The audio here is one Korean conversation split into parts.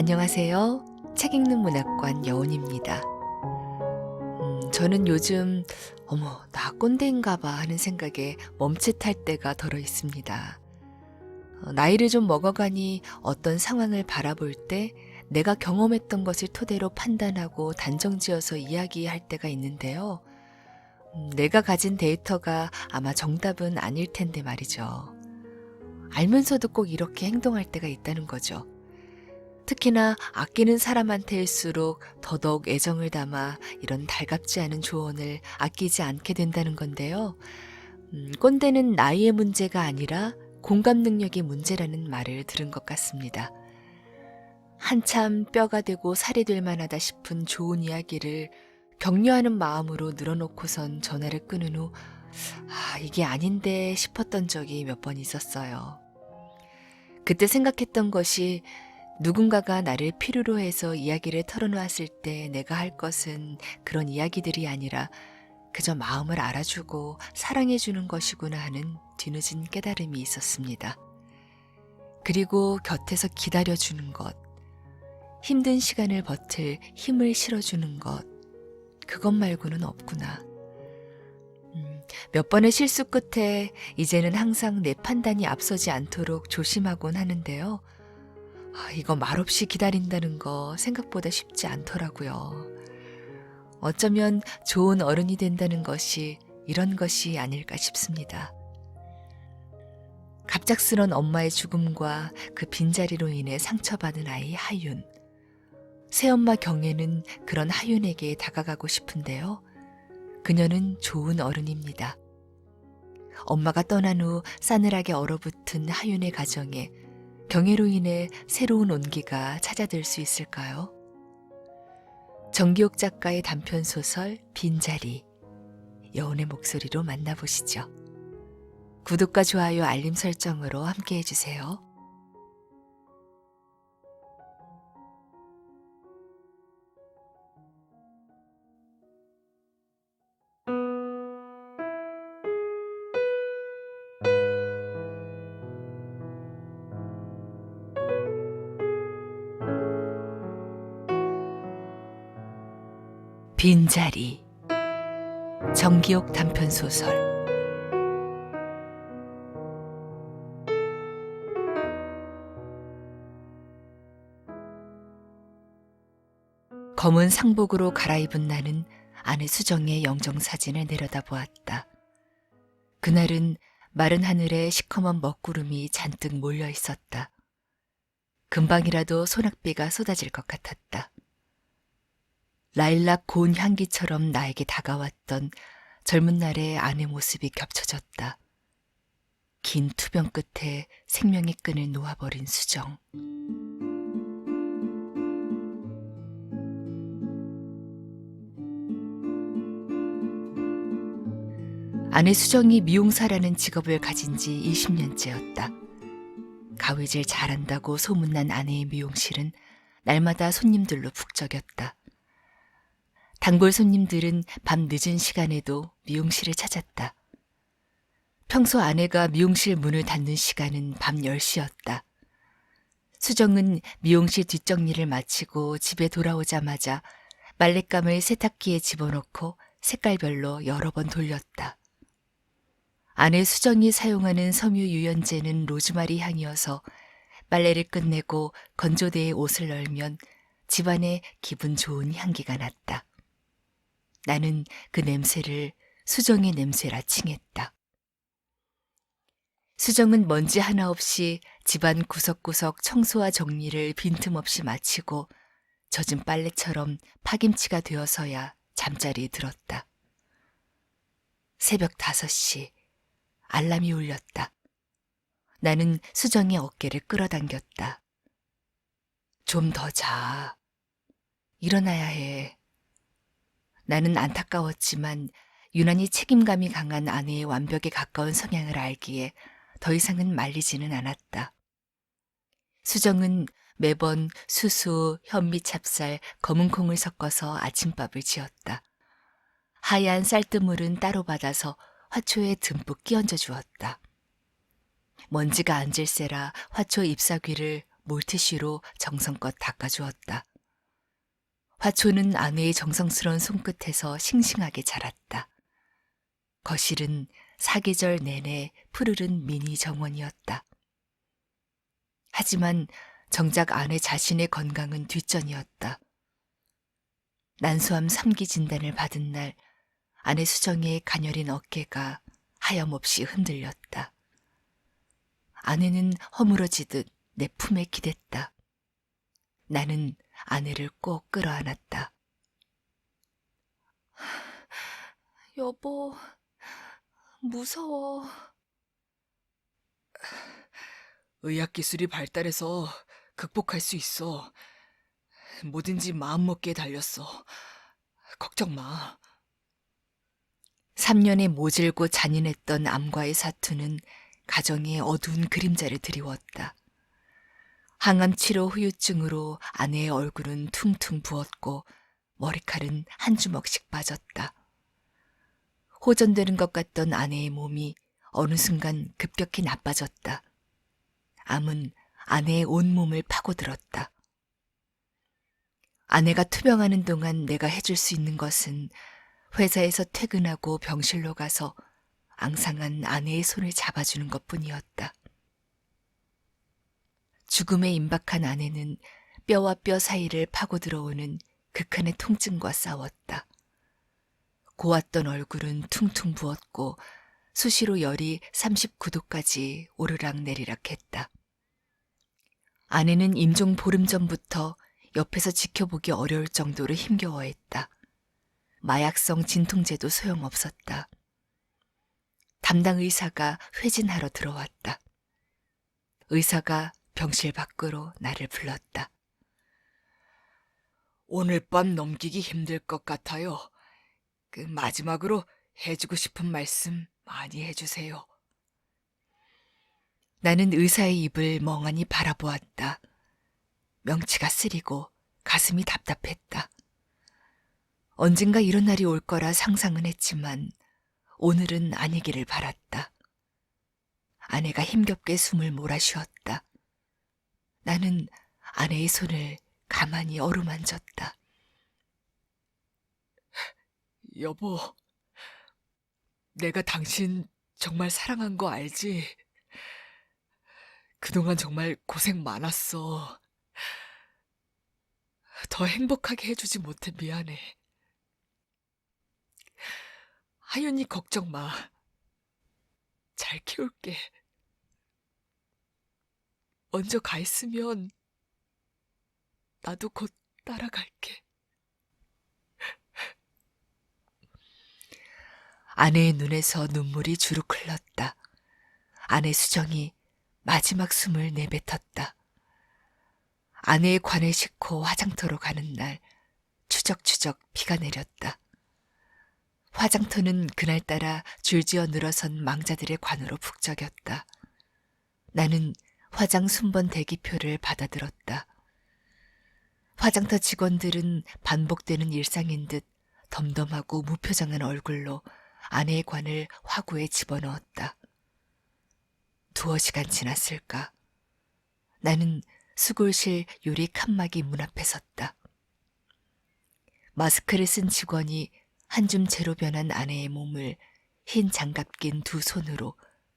안녕하세요. 책 읽는 문학관 여운입니다. 저는 요즘 '어머 나 꼰대인가 봐.' 하는 생각에 멈칫할 때가 더러 있습니다. 나이를 좀 먹어가니 어떤 상황을 바라볼 때 내가 경험했던 것을 토대로 판단하고 단정지어서 이야기할 때가 있는데요. 내가 가진 데이터가 아마 정답은 아닐 텐데 말이죠. 알면서도 꼭 이렇게 행동할 때가 있다는 거죠. 특히나 아끼는 사람한테일수록 더더욱 애정을 담아 이런 달갑지 않은 조언을 아끼지 않게 된다는 건데요. 꼰대는 나이의 문제가 아니라 공감 능력의 문제라는 말을 들은 것 같습니다. 한참 뼈가 되고 살이 될 만하다 싶은 좋은 이야기를 격려하는 마음으로 늘어놓고선 전화를 끊은 후 이게 아닌데 싶었던 적이 몇 번 있었어요. 그때 생각했던 것이 누군가가 나를 필요로 해서 이야기를 털어놓았을 때 내가 할 것은 그런 이야기들이 아니라 그저 마음을 알아주고 사랑해주는 것이구나 하는 뒤늦은 깨달음이 있었습니다. 그리고 곁에서 기다려주는 것, 힘든 시간을 버틸 힘을 실어주는 것, 그것 말고는 없구나. 몇 번의 실수 끝에 이제는 항상 내 판단이 앞서지 않도록 조심하곤 하는데요. 이거 말없이 기다린다는 거 생각보다 쉽지 않더라고요. 어쩌면 좋은 어른이 된다는 것이 이런 것이 아닐까 싶습니다. 갑작스런 엄마의 죽음과 그 빈자리로 인해 상처받은 아이 하윤. 새엄마 경애는 그런 하윤에게 다가가고 싶은데요. 그녀는 좋은 어른입니다. 엄마가 떠난 후 싸늘하게 얼어붙은 하윤의 가정에 경애로 인해 새로운 온기가 찾아들 수 있을까요? 정기옥 작가의 단편소설 빈자리, 여운의 목소리로 만나보시죠. 구독과 좋아요, 알림 설정으로 함께 해주세요. 빈자리, 정기옥 단편소설. 검은 상복으로 갈아입은 나는 아내 수정의 영정사진을 내려다보았다. 그날은 마른 하늘에 시커먼 먹구름이 잔뜩 몰려 있었다. 금방이라도 소낙비가 쏟아질 것 같았다. 라일락 고운 향기처럼 나에게 다가왔던 젊은 날의 아내 모습이 겹쳐졌다. 긴 투병 끝에 생명의 끈을 놓아버린 수정. 아내 수정이 미용사라는 직업을 가진 지 20년째였다. 가위질 잘한다고 소문난 아내의 미용실은 날마다 손님들로 북적였다. 단골 손님들은 밤 늦은 시간에도 미용실을 찾았다. 평소 아내가 미용실 문을 닫는 시간은 밤 10시였다. 수정은 미용실 뒷정리를 마치고 집에 돌아오자마자 빨랫감을 세탁기에 집어넣고 색깔별로 여러 번 돌렸다. 아내 수정이 사용하는 섬유 유연제는 로즈마리 향이어서 빨래를 끝내고 건조대에 옷을 널면 집안에 기분 좋은 향기가 났다. 나는 그 냄새를 수정의 냄새라 칭했다. 수정은 먼지 하나 없이 집안 구석구석 청소와 정리를 빈틈없이 마치고 젖은 빨래처럼 파김치가 되어서야 잠자리에 들었다. 새벽 5시 알람이 울렸다. 나는 수정의 어깨를 끌어당겼다. 좀 더 자. 일어나야 해. 나는 안타까웠지만 유난히 책임감이 강한 아내의 완벽에 가까운 성향을 알기에 더 이상은 말리지는 않았다. 수정은 매번 수수, 현미찹쌀, 검은 콩을 섞어서 아침밥을 지었다. 하얀 쌀뜨물은 따로 받아서 화초에 듬뿍 끼얹어 주었다. 먼지가 앉을세라 화초 잎사귀를 물티슈로 정성껏 닦아주었다. 화초는 아내의 정성스러운 손끝에서 싱싱하게 자랐다. 거실은 사계절 내내 푸르른 미니 정원이었다. 하지만 정작 아내 자신의 건강은 뒷전이었다. 난소암 3기 진단을 받은 날 아내 수정의 가녀린 어깨가 하염없이 흔들렸다. 아내는 허물어지듯 내 품에 기댔다. 나는 아내를 꼭 끌어안았다. 여보, 무서워. 의학기술이 발달해서 극복할 수 있어. 뭐든지 마음먹기에 달렸어. 걱정 마. 3년에 모질고 잔인했던 암과의 사투는 가정에 어두운 그림자를 드리웠다. 항암 치료 후유증으로 아내의 얼굴은 퉁퉁 부었고 머리칼은 한 주먹씩 빠졌다. 호전되는 것 같던 아내의 몸이 어느 순간 급격히 나빠졌다. 암은 아내의 온몸을 파고들었다. 아내가 투병하는 동안 내가 해줄 수 있는 것은 회사에서 퇴근하고 병실로 가서 앙상한 아내의 손을 잡아주는 것뿐이었다. 죽음에 임박한 아내는 뼈와 뼈 사이를 파고들어오는 극한의 통증과 싸웠다. 고왔던 얼굴은 퉁퉁 부었고 수시로 열이 39도까지 오르락내리락했다. 아내는 임종 보름 전부터 옆에서 지켜보기 어려울 정도로 힘겨워했다. 마약성 진통제도 소용없었다. 담당 의사가 회진하러 들어왔다. 의사가 병실 밖으로 나를 불렀다. 오늘 밤 넘기기 힘들 것 같아요. 마지막으로 해주고 싶은 말씀 많이 해주세요. 나는 의사의 입을 멍하니 바라보았다. 명치가 쓰리고 가슴이 답답했다. 언젠가 이런 날이 올 거라 상상은 했지만 오늘은 아니기를 바랐다. 아내가 힘겹게 숨을 몰아쉬었다. 나는 아내의 손을 가만히 어루만졌다. 여보, 내가 당신 정말 사랑한 거 알지? 그동안 정말 고생 많았어. 더 행복하게 해주지 못해 미안해. 하윤이 걱정 마. 잘 키울게. 먼저 가 있으면 나도 곧 따라갈게. 아내의 눈에서 눈물이 주룩 흘렀다. 아내 수정이 마지막 숨을 내뱉었다. 아내의 관을 싣고 화장터로 가는 날 추적추적 비가 내렸다. 화장터는 그날따라 줄지어 늘어선 망자들의 관으로 북적였다. 나는 화장 순번 대기표를 받아들었다. 화장터 직원들은 반복되는 일상인 듯 덤덤하고 무표정한 얼굴로 아내의 관을 화구에 집어넣었다. 두어 시간 지났을까? 나는 수골실 유리 칸막이 문 앞에 섰다. 마스크를 쓴 직원이 한 줌 재로 변한 아내의 몸을 흰 장갑 낀 두 손으로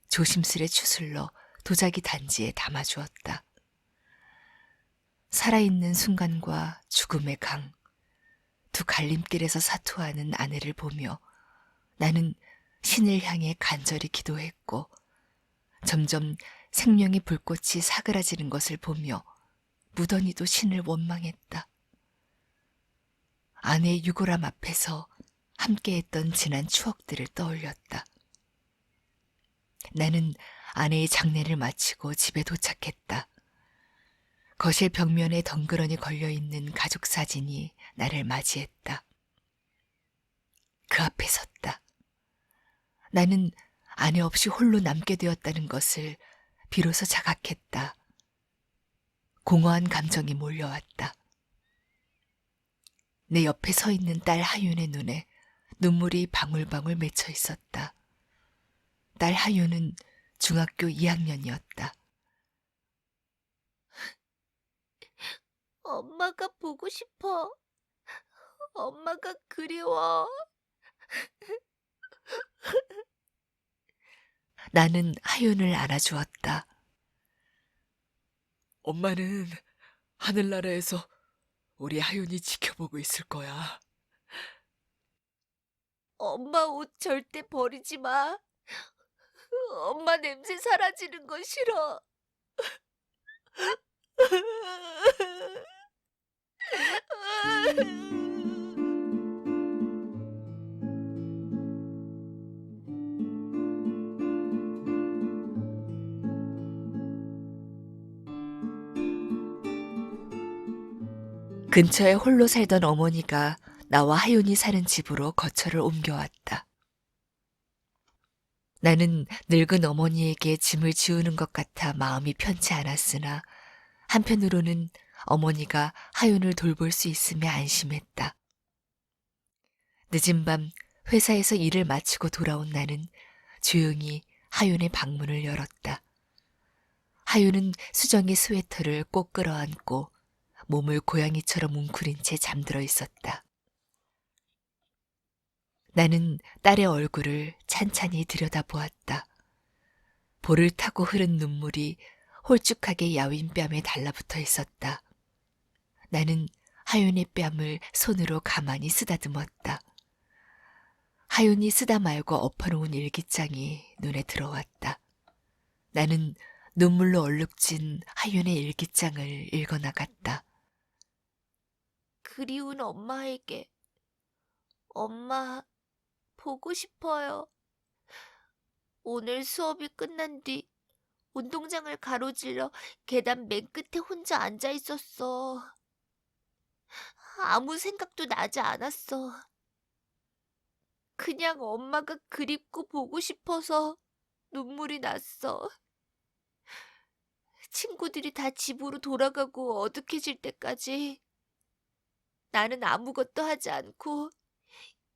조심스레 추슬러 도자기 단지에 담아주었다. 살아있는 순간과 죽음의 강, 두 갈림길에서 사투하는 아내를 보며 나는 신을 향해 간절히 기도했고 점점 생명의 불꽃이 사그라지는 것을 보며 무던히도 신을 원망했다. 아내의 유골함 앞에서 함께했던 지난 추억들을 떠올렸다. 나는 아내의 장례를 마치고 집에 도착했다. 거실 벽면에 덩그러니 걸려있는 가족 사진이 나를 맞이했다. 그 앞에 섰다. 나는 아내 없이 홀로 남게 되었다는 것을 비로소 자각했다. 공허한 감정이 몰려왔다. 내 옆에 서 있는 딸 하윤의 눈에 눈물이 방울방울 맺혀 있었다. 딸 하윤은 중학교 2학년이었다. 엄마가 보고 싶어. 엄마가 그리워. 나는 하윤을 안아주었다. 엄마는 하늘나라에서 우리 하윤이 지켜보고 있을 거야. 엄마 옷 절대 버리지 마. 엄마 냄새 사라지는 거 싫어. 근처에 홀로 살던 어머니가 나와 하윤이 사는 집으로 거처를 옮겨왔다. 나는 늙은 어머니에게 짐을 지우는 것 같아 마음이 편치 않았으나 한편으로는 어머니가 하윤을 돌볼 수 있음에 안심했다. 늦은 밤 회사에서 일을 마치고 돌아온 나는 조용히 하윤의 방문을 열었다. 하윤은 수정의 스웨터를 꼭 끌어안고 몸을 고양이처럼 웅크린 채 잠들어 있었다. 나는 딸의 얼굴을 찬찬히 들여다보았다. 볼을 타고 흐른 눈물이 홀쭉하게 야윈 뺨에 달라붙어 있었다. 나는 하윤의 뺨을 손으로 가만히 쓰다듬었다. 하윤이 쓰다 말고 엎어놓은 일기장이 눈에 들어왔다. 나는 눈물로 얼룩진 하윤의 일기장을 읽어나갔다. 그리운 엄마에게 엄마 보고 싶어요. 오늘 수업이 끝난 뒤 운동장을 가로질러 계단 맨 끝에 혼자 앉아 있었어. 아무 생각도 나지 않았어. 그냥 엄마가 그립고 보고 싶어서 눈물이 났어. 친구들이 다 집으로 돌아가고 어둑해질 때까지 나는 아무것도 하지 않고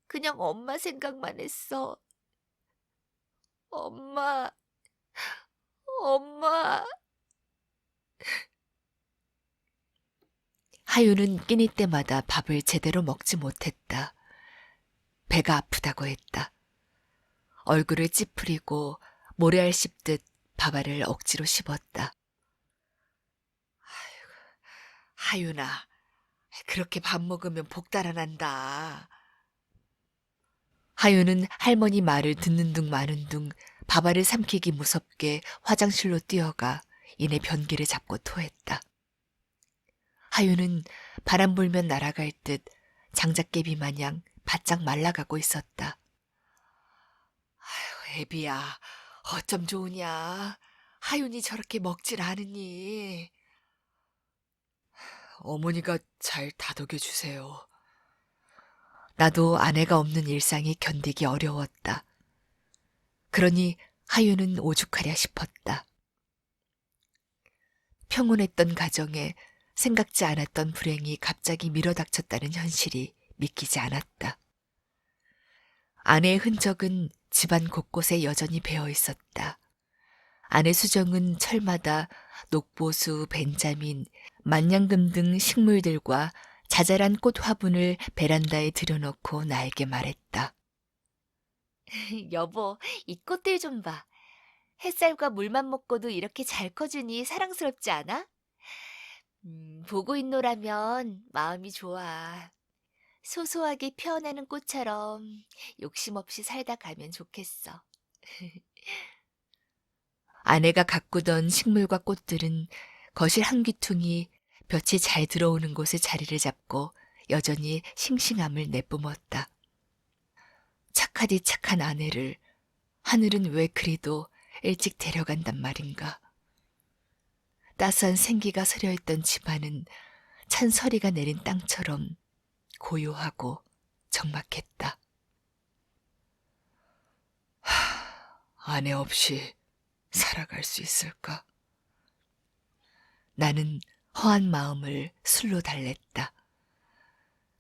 그냥 엄마 생각만 했어. 엄마, 엄마. 하유는 끼니 때마다 밥을 제대로 먹지 못했다. 배가 아프다고 했다. 얼굴을 찌푸리고 모래알 씹듯 밥알을 억지로 씹었다. 하윤아, 그렇게 밥 먹으면 복 달아난다. 하윤은 할머니 말을 듣는 둥 마는 둥 밥알을 삼키기 무섭게 화장실로 뛰어가 이내 변기를 잡고 토했다. 하윤은 바람 불면 날아갈 듯 장작개비 마냥 바짝 말라가고 있었다. 아휴, 애비야, 어쩜 좋으냐. 하윤이 저렇게 먹질 않으니. 어머니가 잘 다독여 주세요. 나도 아내가 없는 일상이 견디기 어려웠다. 그러니 하윤은 오죽하랴 싶었다. 평온했던 가정에 생각지 않았던 불행이 갑자기 밀어닥쳤다는 현실이 믿기지 않았다. 아내의 흔적은 집안 곳곳에 여전히 배어 있었다. 아내 수정은 철마다 녹보수, 벤자민, 만냥금 등 식물들과 자잘한 꽃 화분을 베란다에 들여놓고 나에게 말했다. 여보, 이 꽃들 좀 봐. 햇살과 물만 먹고도 이렇게 잘 커주니 사랑스럽지 않아? 보고 있노라면 마음이 좋아. 소소하게 피어나는 꽃처럼 욕심 없이 살다 가면 좋겠어. 아내가 가꾸던 식물과 꽃들은 거실 한 귀퉁이 볕이 잘 들어오는 곳에 자리를 잡고 여전히 싱싱함을 내뿜었다. 착하디 착한 아내를 하늘은 왜 그리도 일찍 데려간단 말인가. 따스한 생기가 서려있던 집안은 찬서리가 내린 땅처럼 고요하고 적막했다. 아내 없이 살아갈 수 있을까? 나는 허한 마음을 술로 달랬다.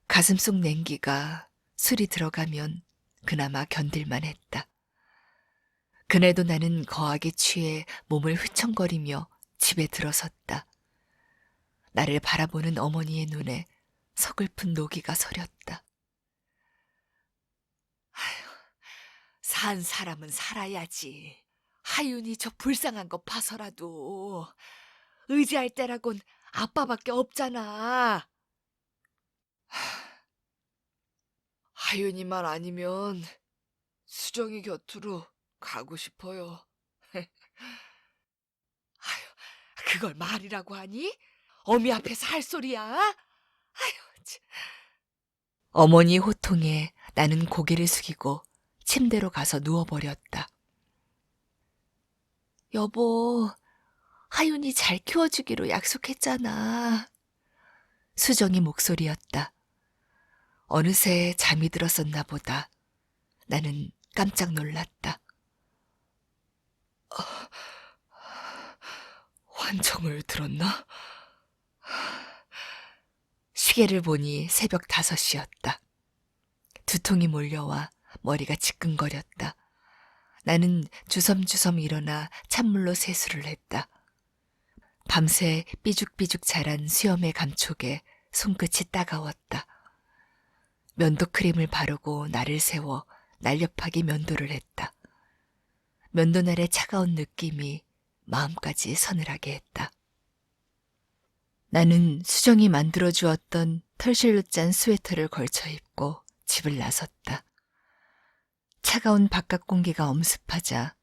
가슴속 냉기가 술이 들어가면 그나마 견딜만 했다. 그날도 나는 거하게 취해 몸을 휘청거리며 집에 들어섰다. 나를 바라보는 어머니의 눈에 서글픈 노기가 서렸다. 산 사람은 살아야지. 하윤이 저 불쌍한 거 봐서라도 의지할 때라곤 아빠밖에 없잖아. 하윤이만 아니면 수정이 곁으로 가고 싶어요. 그걸 말이라고 하니? 어미 앞에서 할 소리야? 아유, 참. 어머니 호통에 나는 고개를 숙이고 침대로 가서 누워버렸다. 여보, 하윤이 잘 키워주기로 약속했잖아. 수정이 목소리였다. 어느새 잠이 들었었나 보다. 나는 깜짝 놀랐다. 환청을 들었나? 시계를 보니 새벽 5시였다. 두통이 몰려와 머리가 지끈거렸다. 나는 주섬주섬 일어나 찬물로 세수를 했다. 밤새 삐죽삐죽 자란 수염의 감촉에 손끝이 따가웠다. 면도 크림을 바르고 날을 세워 날렵하게 면도를 했다. 면도날의 차가운 느낌이 마음까지 서늘하게 했다. 나는 수정이 만들어주었던 털실로 짠 스웨터를 걸쳐 입고 집을 나섰다. 차가운 바깥 공기가 엄습하자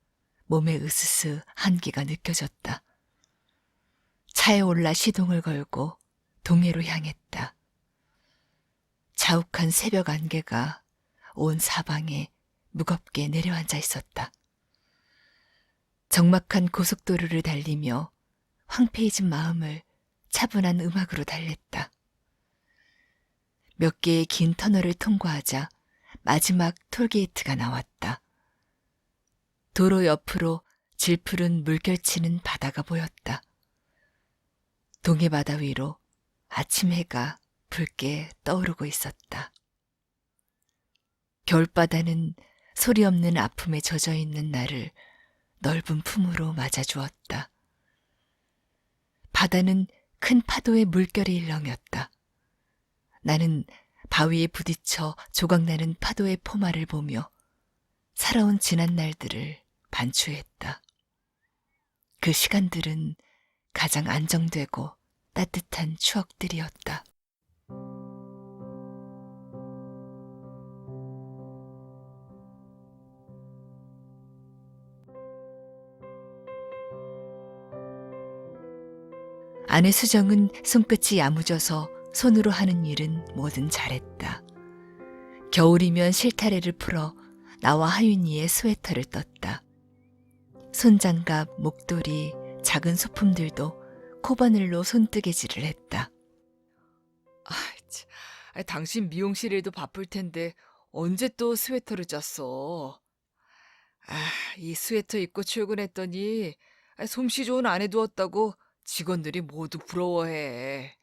몸에 으스스 한기가 느껴졌다. 차에 올라 시동을 걸고 동해로 향했다. 자욱한 새벽 안개가 온 사방에 무겁게 내려앉아 있었다. 적막한 고속도로를 달리며 황폐해진 마음을 차분한 음악으로 달랬다. 몇 개의 긴 터널을 통과하자 마지막 톨게이트가 나왔다. 도로 옆으로 질푸른 물결치는 바다가 보였다. 동해 바다 위로 아침 해가 붉게 떠오르고 있었다. 겨울바다는 소리 없는 아픔에 젖어 있는 나를 넓은 품으로 맞아주었다. 바다는 큰 파도의 물결이 일렁였다. 나는 바위에 부딪혀 조각나는 파도의 포마를 보며 살아온 지난 날들을 반추했다. 그 시간들은 가장 안정되고 따뜻한 추억들이었다. 아내 수정은 손끝이 야무져서 손으로 하는 일은 뭐든 잘했다. 겨울이면 실타래를 풀어 나와 하윤이의 스웨터를 떴다. 손장갑, 목도리, 작은 소품들도 코바늘로 손뜨개질을 했다. 당신 미용실 일도 바쁠 텐데 언제 또 스웨터를 짰어? 이 스웨터 입고 출근했더니 솜씨 좋은 아내 두었다고 직원들이 모두 부러워해.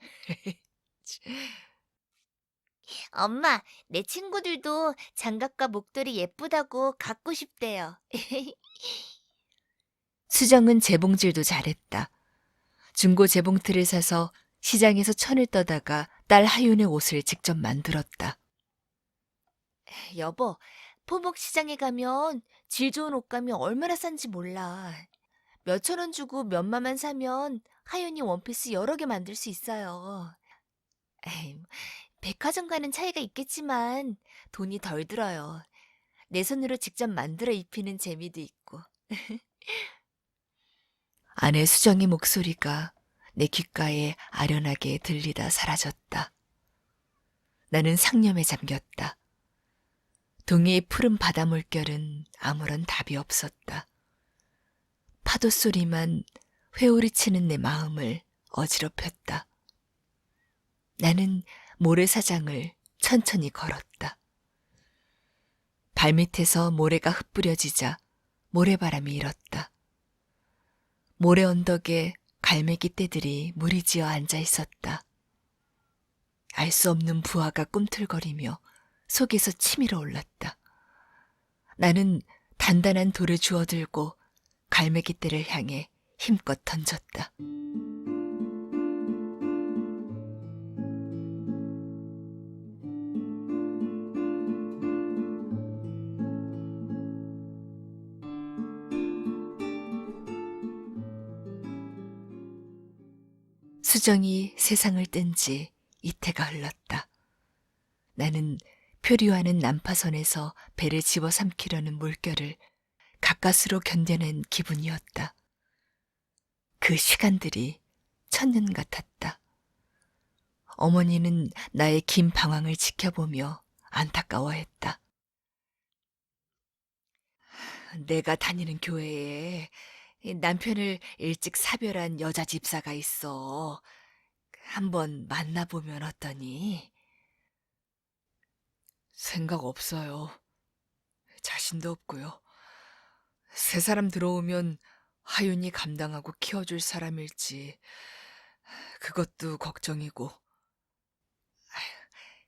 엄마, 내 친구들도 장갑과 목도리 예쁘다고 갖고 싶대요. 수정은 재봉질도 잘했다. 중고 재봉틀을 사서 시장에서 천을 떠다가 딸 하윤의 옷을 직접 만들었다. 여보, 포복 시장에 가면 질 좋은 옷감이 얼마나 싼지 몰라. 몇천 원 주고 몇마만 사면 하윤이 원피스 여러 개 만들 수 있어요. 에이, 백화점과는 차이가 있겠지만 돈이 덜 들어요. 내 손으로 직접 만들어 입히는 재미도 있고. 아내 수정의 목소리가 내 귓가에 아련하게 들리다 사라졌다. 나는 상념에 잠겼다. 동해의 푸른 바다 물결은 아무런 답이 없었다. 파도 소리만 회오리치는 내 마음을 어지럽혔다. 나는 모래사장을 천천히 걸었다. 발밑에서 모래가 흩뿌려지자 모래바람이 일었다. 모래 언덕에 갈매기 떼들이 무리지어 앉아 있었다. 알 수 없는 부하가 꿈틀거리며 속에서 치밀어 올랐다. 나는 단단한 돌을 주워들고 갈매기 떼를 향해 힘껏 던졌다. 수정이 세상을 뜬 지 이태가 흘렀다. 나는 표류하는 난파선에서 배를 집어삼키려는 물결을 가까스로 견뎌낸 기분이었다. 그 시간들이 천년 같았다. 어머니는 나의 긴 방황을 지켜보며 안타까워했다. 내가 다니는 교회에 남편을 일찍 사별한 여자 집사가 있어. 한번 만나보면 어떠니? 생각 없어요. 자신도 없고요. 새 사람 들어오면 하윤이 감당하고 키워줄 사람일지 그것도 걱정이고.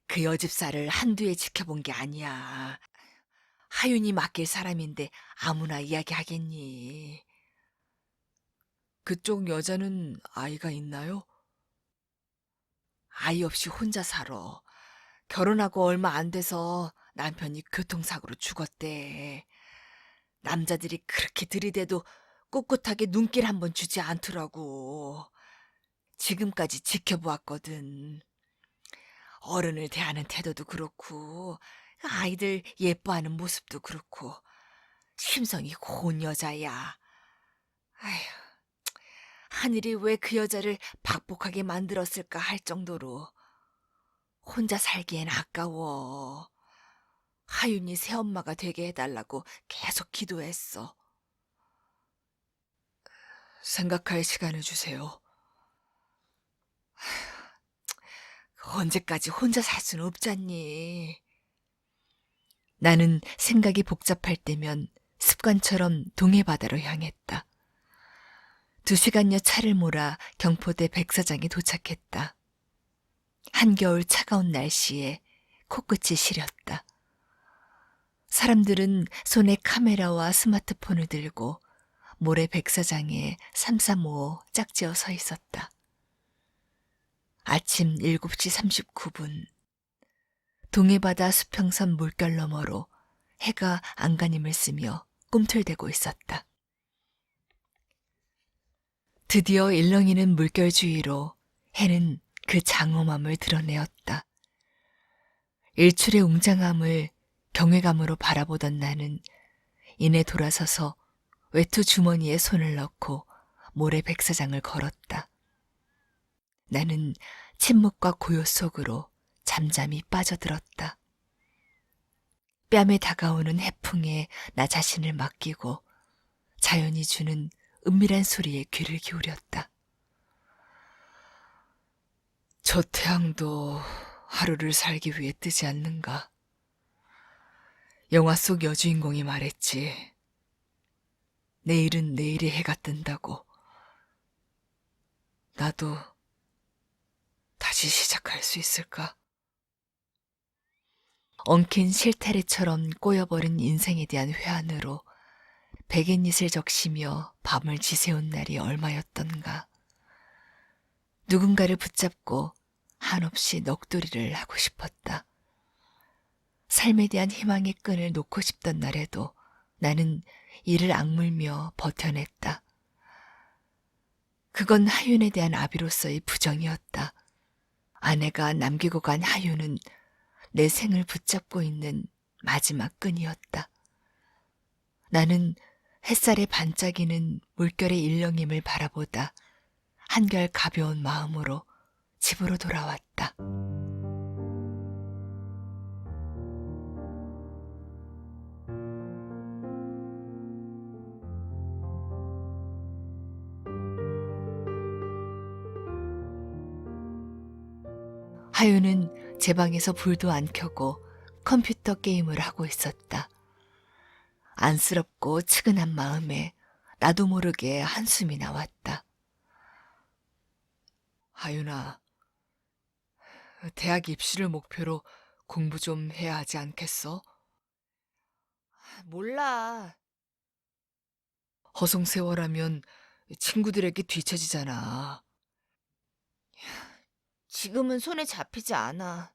그 여집사를 한두 해 지켜본 게 아니야. 하윤이 맡길 사람인데 아무나 이야기하겠니? 그쪽 여자는 아이가 있나요? 아이 없이 혼자 살아. 결혼하고 얼마 안 돼서 남편이 교통사고로 죽었대. 남자들이 그렇게 들이대도 꿋꿋하게 눈길 한번 주지 않더라고. 지금까지 지켜보았거든. 어른을 대하는 태도도 그렇고 아이들 예뻐하는 모습도 그렇고 심성이 고운 여자야. 아휴, 하늘이 왜 그 여자를 박복하게 만들었을까 할 정도로 혼자 살기엔 아까워. 하윤이 새엄마가 되게 해달라고 계속 기도했어. 생각할 시간을 주세요. 언제까지 혼자 살 수는 없잖니. 나는 생각이 복잡할 때면 습관처럼 동해바다로 향했다. 2시간여 차를 몰아 경포대 백사장에 도착했다. 한겨울 차가운 날씨에 코끝이 시렸다. 사람들은 손에 카메라와 스마트폰을 들고 모래 백사장에 삼삼오오 짝지어 서 있었다. 아침 7시 39분. 동해바다 수평선 물결 너머로 해가 안간힘을 쓰며 꿈틀대고 있었다. 드디어 일렁이는 물결 주위로 해는 그 장엄함을 드러내었다. 일출의 웅장함을 경외감으로 바라보던 나는 이내 돌아서서 외투 주머니에 손을 넣고 모래 백사장을 걸었다. 나는 침묵과 고요 속으로 잠잠히 빠져들었다. 뺨에 다가오는 해풍에 나 자신을 맡기고 자연이 주는 은밀한 소리에 귀를 기울였다. 저 태양도 하루를 살기 위해 뜨지 않는가? 영화 속 여주인공이 말했지. 내일은 내일의 해가 뜬다고. 나도 다시 시작할 수 있을까? 엉킨 실타래처럼 꼬여버린 인생에 대한 회한으로 백엔잇을 적시며 밤을 지새운 날이 얼마였던가. 누군가를 붙잡고 한없이 넋두리를 하고 싶었다. 삶에 대한 희망의 끈을 놓고 싶던 날에도 나는 이를 악물며 버텨냈다. 그건 하윤에 대한 아비로서의 부정이었다. 아내가 남기고 간 하윤은 내 생을 붙잡고 있는 마지막 끈이었다. 나는 햇살에 반짝이는 물결의 일렁임을 바라보다 한결 가벼운 마음으로 집으로 돌아왔다. 하윤은 제 방에서 불도 안 켜고 컴퓨터 게임을 하고 있었다. 안쓰럽고 측은한 마음에 나도 모르게 한숨이 나왔다. 하윤아, 대학 입시를 목표로 공부 좀 해야 하지 않겠어? 몰라. 허송세월하면 친구들에게 뒤처지잖아. 지금은 손에 잡히지 않아.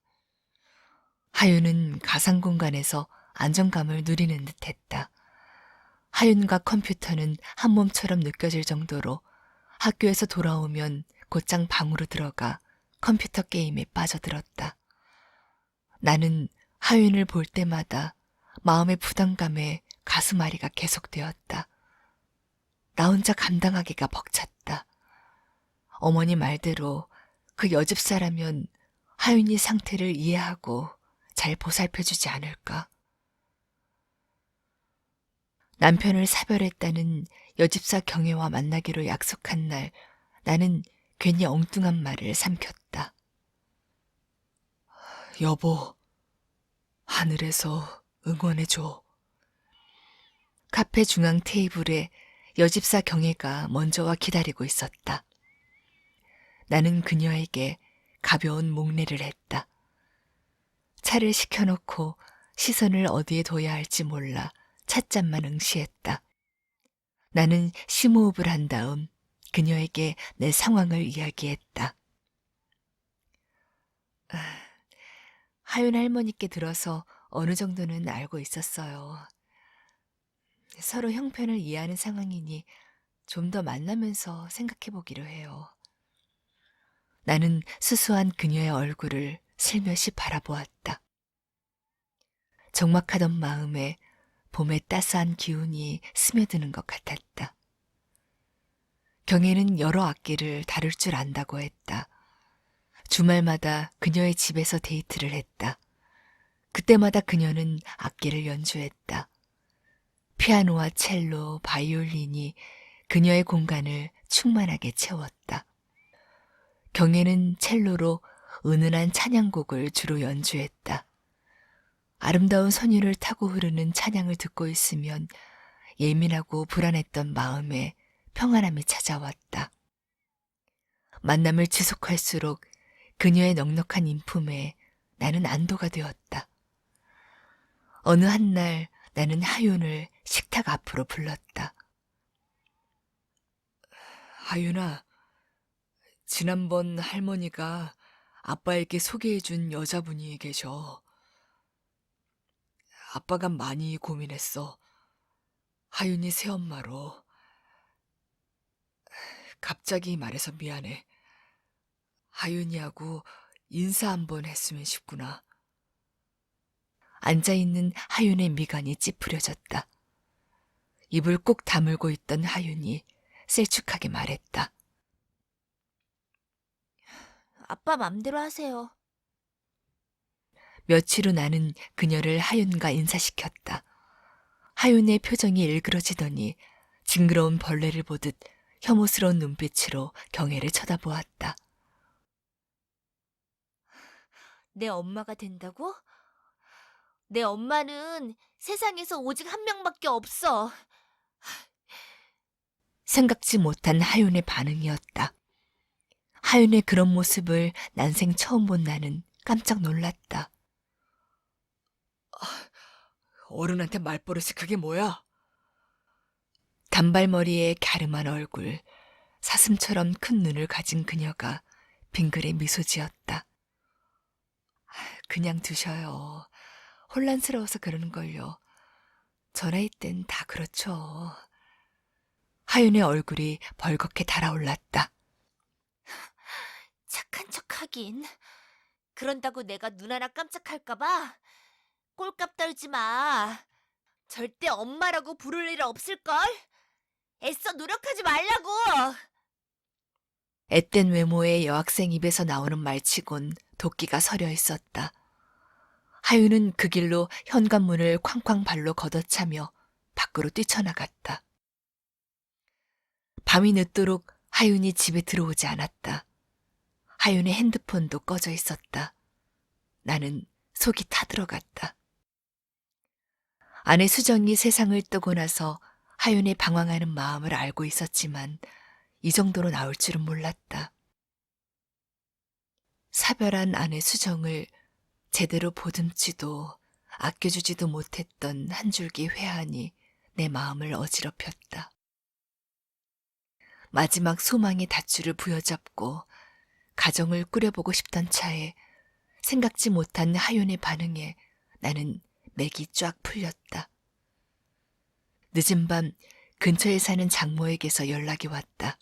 하윤은 가상 공간에서 안정감을 누리는 듯했다. 하윤과 컴퓨터는 한 몸처럼 느껴질 정도로 학교에서 돌아오면 곧장 방으로 들어가 컴퓨터 게임에 빠져들었다. 나는 하윤을 볼 때마다 마음의 부담감에 가슴앓이가 계속되었다. 나 혼자 감당하기가 벅찼다. 어머니 말대로 그 여집사라면 하윤이 상태를 이해하고 잘 보살펴주지 않을까. 남편을 사별했다는 여집사 경혜와 만나기로 약속한 날 나는 괜히 엉뚱한 말을 삼켰다. 여보, 하늘에서 응원해줘. 카페 중앙 테이블에 여집사 경혜가 먼저 와 기다리고 있었다. 나는 그녀에게 가벼운 목례를 했다. 차를 시켜놓고 시선을 어디에 둬야 할지 몰라 찻잔만 응시했다. 나는 심호흡을 한 다음 그녀에게 내 상황을 이야기했다. 하윤 할머니께 들어서 어느 정도는 알고 있었어요. 서로 형편을 이해하는 상황이니 좀 더 만나면서 생각해 보기로 해요. 나는 수수한 그녀의 얼굴을 슬며시 바라보았다. 적막하던 마음에 봄의 따스한 기운이 스며드는 것 같았다. 경혜는 여러 악기를 다룰 줄 안다고 했다. 주말마다 그녀의 집에서 데이트를 했다. 그때마다 그녀는 악기를 연주했다. 피아노와 첼로, 바이올린이 그녀의 공간을 충만하게 채웠다. 경혜는 첼로로 은은한 찬양곡을 주로 연주했다. 아름다운 선율을 타고 흐르는 찬양을 듣고 있으면 예민하고 불안했던 마음에 평안함이 찾아왔다. 만남을 지속할수록 그녀의 넉넉한 인품에 나는 안도가 되었다. 어느 한날 나는 하윤을 식탁 앞으로 불렀다. 하윤아, 지난번 할머니가 아빠에게 소개해준 여자분이 계셔. 아빠가 많이 고민했어. 하윤이 새엄마로. 갑자기 말해서 미안해. 하윤이하고 인사 한번 했으면 싶구나. 앉아있는 하윤의 미간이 찌푸려졌다. 입을 꼭 다물고 있던 하윤이 셀쭉하게 말했다. 아빠 맘대로 하세요. 며칠 후 나는 그녀를 하윤과 인사시켰다. 하윤의 표정이 일그러지더니 징그러운 벌레를 보듯 혐오스러운 눈빛으로 경혜를 쳐다보았다. 내 엄마가 된다고? 내 엄마는 세상에서 오직 한 명밖에 없어. 생각지 못한 하윤의 반응이었다. 하윤의 그런 모습을 난생 처음 본 나는 깜짝 놀랐다. 어른한테 말버릇이 그게 뭐야? 단발머리에 갸름한 얼굴, 사슴처럼 큰 눈을 가진 그녀가 빙그레 미소 지었다. 그냥 두셔요. 혼란스러워서 그러는걸요. 저 나이 땐 다 그렇죠. 하윤의 얼굴이 벌겋게 달아올랐다. 착한 척하긴. 그런다고 내가 눈 하나 깜짝할까봐 꼴값 떨지 마. 절대 엄마라고 부를 일 없을걸? 애써 노력하지 말라고. 앳된 외모의 여학생 입에서 나오는 말치곤 도끼가 서려 있었다. 하윤은 그 길로 현관문을 쾅쾅 발로 걷어차며 밖으로 뛰쳐나갔다. 밤이 늦도록 하윤이 집에 들어오지 않았다. 하윤의 핸드폰도 꺼져 있었다. 나는 속이 타들어갔다. 아내 수정이 세상을 뜨고 나서 하윤의 방황하는 마음을 알고 있었지만 이 정도로 나올 줄은 몰랐다. 사별한 아내 수정을 제대로 보듬지도 아껴주지도 못했던 한 줄기 회한이 내 마음을 어지럽혔다. 마지막 소망의 닷줄을 부여잡고 가정을 꾸려보고 싶던 차에 생각지 못한 하윤의 반응에 나는 맥이 쫙 풀렸다. 늦은 밤 근처에 사는 장모에게서 연락이 왔다.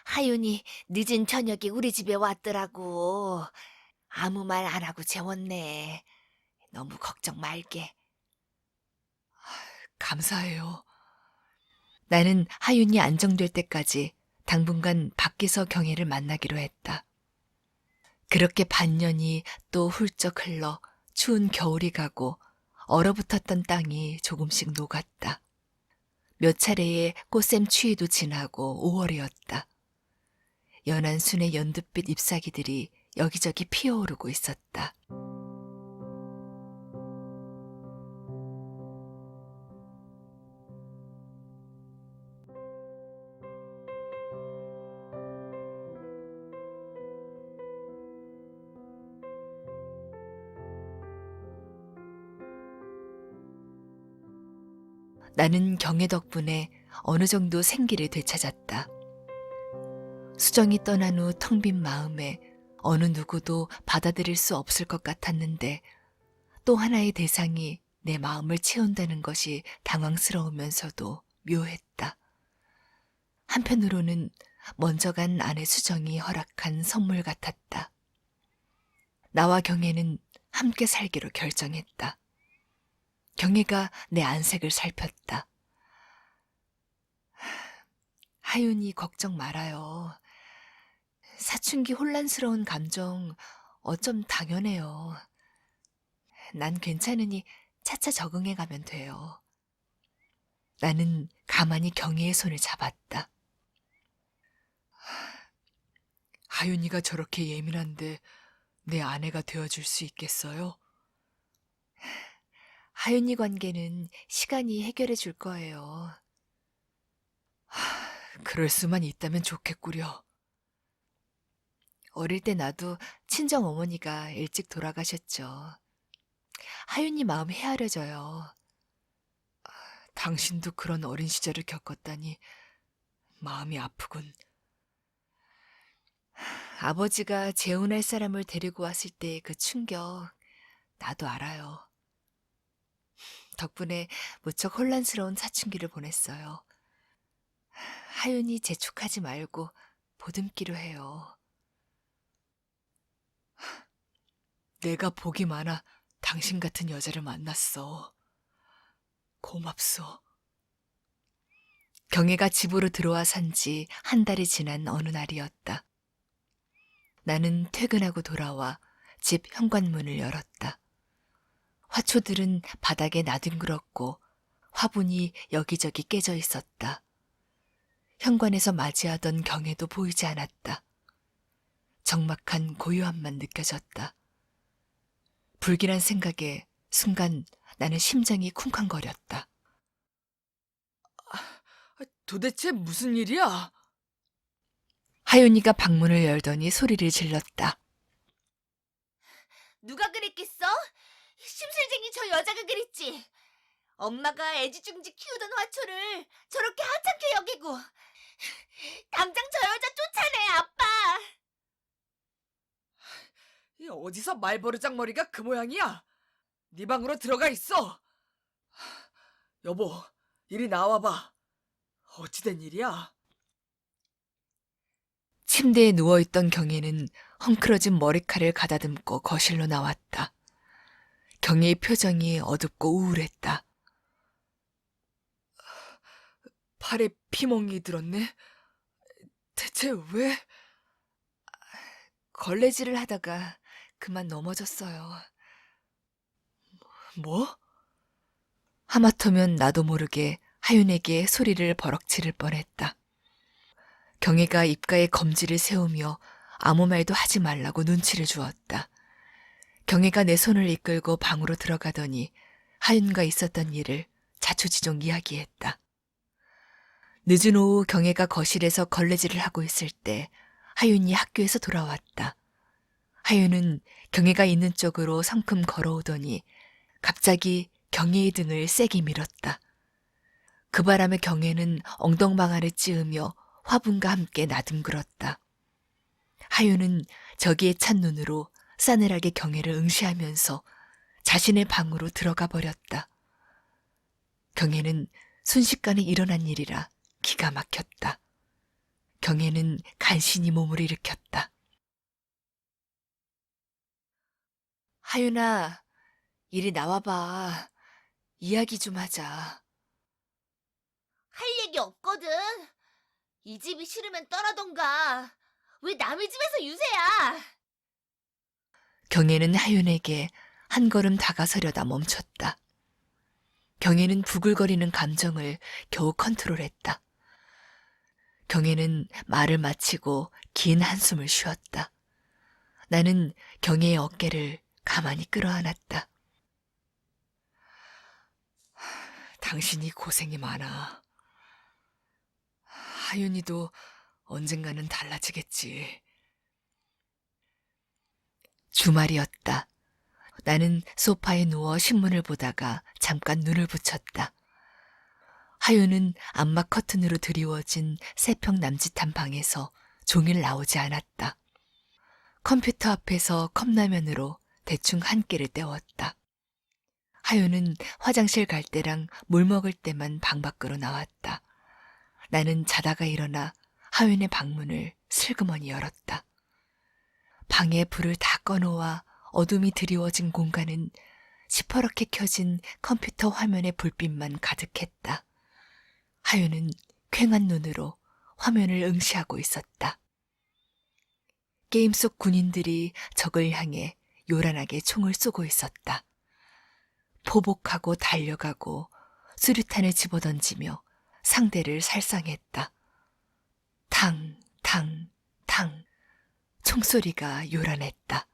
하윤이 늦은 저녁에 우리 집에 왔더라고. 아무 말 안 하고 재웠네. 너무 걱정 말게. 감사해요. 나는 하윤이 안정될 때까지 당분간 밖에서 경혜를 만나기로 했다. 그렇게 반년이 또 훌쩍 흘러 추운 겨울이 가고 얼어붙었던 땅이 조금씩 녹았다. 몇 차례의 꽃샘 추위도 지나고 5월이었다. 연한 순의 연두빛 잎사귀들이 여기저기 피어오르고 있었다. 나는 경혜 덕분에 어느 정도 생기를 되찾았다. 수정이 떠난 후 텅 빈 마음에 어느 누구도 받아들일 수 없을 것 같았는데 또 하나의 대상이 내 마음을 채운다는 것이 당황스러우면서도 묘했다. 한편으로는 먼저 간 아내 수정이 허락한 선물 같았다. 나와 경혜는 함께 살기로 결정했다. 경혜가 내 안색을 살폈다. 하윤이 걱정 말아요. 사춘기 혼란스러운 감정 어쩜 당연해요. 난 괜찮으니 차차 적응해 가면 돼요. 나는 가만히 경혜의 손을 잡았다. 하윤이가 저렇게 예민한데 내 아내가 되어줄 수 있겠어요? 하윤이 관계는 시간이 해결해 줄 거예요. 그럴 수만 있다면 좋겠구려. 어릴 때 나도 친정 어머니가 일찍 돌아가셨죠. 하윤이 마음 헤아려져요. 당신도 그런 어린 시절을 겪었다니 마음이 아프군. 아버지가 재혼할 사람을 데리고 왔을 때 그 충격 나도 알아요. 덕분에 무척 혼란스러운 사춘기를 보냈어요. 하윤이 재촉하지 말고 보듬기로 해요. 내가 복이 많아 당신 같은 여자를 만났어. 고맙소. 경혜가 집으로 들어와 산 지 한 달이 지난 어느 날이었다. 나는 퇴근하고 돌아와 집 현관문을 열었다. 화초들은 바닥에 나뒹굴었고 화분이 여기저기 깨져 있었다. 현관에서 맞이하던 경혜도 보이지 않았다. 적막한 고요함만 느껴졌다. 불길한 생각에 순간 나는 심장이 쿵쾅거렸다. 도대체 무슨 일이야? 하윤이가 방문을 열더니 소리를 질렀다. 누가 그랬겠어? 심술쟁이 저 여자가 그랬지. 엄마가 애지중지 키우던 화초를 저렇게 하찮게 여기고. 당장 저 여자 쫓아내, 아빠. 이 어디서 말버르장머리가 그 모양이야? 네 방으로 들어가 있어. 여보, 이리 나와봐. 어찌된 일이야? 침대에 누워있던 경혜는 헝클어진 머리칼을 가다듬고 거실로 나왔다. 경혜의 표정이 어둡고 우울했다. 팔에 피멍이 들었네. 대체 왜? 걸레질을 하다가 그만 넘어졌어요. 뭐? 하마터면 나도 모르게 하윤에게 소리를 버럭 지를 뻔했다. 경혜가 입가에 검지를 세우며 아무 말도 하지 말라고 눈치를 주었다. 경혜가 내 손을 이끌고 방으로 들어가더니 하윤과 있었던 일을 자초지종 이야기했다. 늦은 오후 경혜가 거실에서 걸레질을 하고 있을 때 하윤이 학교에서 돌아왔다. 하윤은 경혜가 있는 쪽으로 성큼 걸어오더니 갑자기 경혜의 등을 세게 밀었다. 그 바람에 경혜는 엉덩방아를 찌으며 화분과 함께 나뒹굴었다. 하윤은 저기에 찬 눈으로 싸늘하게 경혜를 응시하면서 자신의 방으로 들어가 버렸다. 경혜는 순식간에 일어난 일이라 기가 막혔다. 경혜는 간신히 몸을 일으켰다. 하윤아, 이리 나와봐. 이야기 좀 하자. 할 얘기 없거든. 이 집이 싫으면 떠나던가. 왜 남의 집에서 유세야? 경혜는 하윤에게 한 걸음 다가서려다 멈췄다. 경혜는 부글거리는 감정을 겨우 컨트롤했다. 경혜는 말을 마치고 긴 한숨을 쉬었다. 나는 경혜의 어깨를 가만히 끌어안았다. 당신이 고생이 많아. 하윤이도 언젠가는 달라지겠지. 주말이었다. 나는 소파에 누워 신문을 보다가 잠깐 눈을 붙였다. 하윤은 암막 커튼으로 드리워진 세평 남짓한 방에서 종일 나오지 않았다. 컴퓨터 앞에서 컵라면으로 대충 한 끼를 때웠다. 하윤은 화장실 갈 때랑 물 먹을 때만 방 밖으로 나왔다. 나는 자다가 일어나 하윤의 방문을 슬그머니 열었다. 방에 불을 다 꺼놓아 어둠이 드리워진 공간은 시퍼렇게 켜진 컴퓨터 화면의 불빛만 가득했다. 하윤은 퀭한 눈으로 화면을 응시하고 있었다. 게임 속 군인들이 적을 향해 요란하게 총을 쏘고 있었다. 포복하고 달려가고 수류탄을 집어던지며 상대를 살상했다. 탕, 탕, 탕. 총소리가 요란했다.